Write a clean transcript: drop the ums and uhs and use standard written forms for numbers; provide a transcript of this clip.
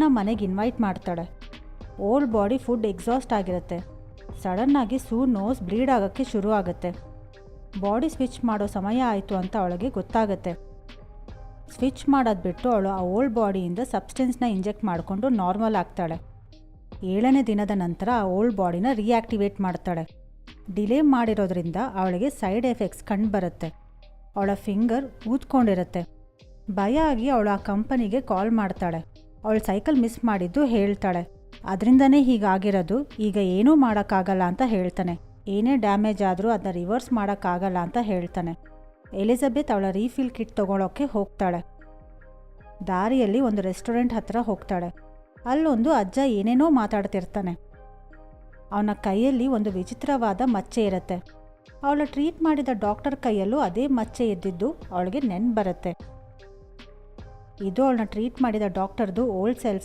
ಅವಳನ್ನ ಮನೆಗೆ ಇನ್ವೈಟ್ ಮಾಡ್ತಾಳೆ. ಓಲ್ಡ್ ಬಾಡಿ ಫುಡ್ ಎಕ್ಸಾಸ್ಟ್ ಆಗಿರುತ್ತೆ. ಸಡನ್ನಾಗಿ ಸೂ ನೋಸ್ ಬ್ಲೀಡ್ ಆಗೋಕ್ಕೆ ಶುರು ಆಗುತ್ತೆ. ಬಾಡಿ ಸ್ವಿಚ್ ಮಾಡೋ ಸಮಯ ಆಯಿತು ಅಂತ ಅವಳಿಗೆ ಗೊತ್ತಾಗುತ್ತೆ. ಸ್ವಿಚ್ ಮಾಡೋದು ಬಿಟ್ಟು ಅವಳು ಆ ಓಲ್ಡ್ ಬಾಡಿಯಿಂದ ಸಬ್ಸ್ಟೆನ್ಸ್ನ ಇಂಜೆಕ್ಟ್ ಮಾಡಿಕೊಂಡು ನಾರ್ಮಲ್ ಆಗ್ತಾಳೆ. 7ನೇ ದಿನದ ನಂತರ ಆ ಓಲ್ಡ್ ಬಾಡಿನ ರಿಯಾಕ್ಟಿವೇಟ್ ಮಾಡ್ತಾಳೆ. ಡಿಲೇ ಮಾಡಿರೋದ್ರಿಂದ ಅವಳಿಗೆ ಸೈಡ್ ಎಫೆಕ್ಟ್ಸ್ ಕಂಡುಬರುತ್ತೆ. ಅವಳ ಫಿಂಗರ್ ಊದ್ಕೊಂಡಿರುತ್ತೆ. ಭಯ ಆಗಿ ಅವಳು ಆ ಕಂಪನಿಗೆ ಕಾಲ್ ಮಾಡ್ತಾಳೆ. ಅವಳು ಸೈಕಲ್ ಮಿಸ್ ಮಾಡಿದ್ದು ಹೇಳ್ತಾಳೆ. ಅದರಿಂದನೇ ಹೀಗಾಗಿರೋದು, ಈಗ ಏನೂ ಮಾಡೋಕ್ಕಾಗಲ್ಲ ಅಂತ ಹೇಳ್ತಾನೆ. ಏನೇ ಡ್ಯಾಮೇಜ್ ಆದರೂ ಅದನ್ನ ರಿವರ್ಸ್ ಮಾಡೋಕ್ಕಾಗಲ್ಲ ಅಂತ ಹೇಳ್ತಾನೆ. ಎಲಿಜಬೆತ್ ಅವಳ ರೀಫಿಲ್ ಕಿಟ್ ತೊಗೊಳೋಕ್ಕೆ ಹೋಗ್ತಾಳೆ. ದಾರಿಯಲ್ಲಿ ಒಂದು ರೆಸ್ಟೋರೆಂಟ್ ಹತ್ರ ಹೋಗ್ತಾಳೆ. ಅಲ್ಲೊಂದು ಅಜ್ಜ ಏನೇನೋ ಮಾತಾಡ್ತಿರ್ತಾನೆ. ಅವನ ಕೈಯಲ್ಲಿ ಒಂದು ವಿಚಿತ್ರವಾದ ಮಚ್ಚೆ ಇರುತ್ತೆ. ಅವಳ ಟ್ರೀಟ್ ಮಾಡಿದ ಡಾಕ್ಟರ್ ಕೈಯಲ್ಲೂ ಅದೇ ಮಚ್ಚೆ ಇದ್ದಿದ್ದು ಅವಳಿಗೆ ನೆನ್ಪು ಬರುತ್ತೆ. ಇದು ಅವಳನ್ನ ಟ್ರೀಟ್ ಮಾಡಿದ ಡಾಕ್ಟರ್ದು ಓಲ್ಡ್ ಸೆಲ್ಫ್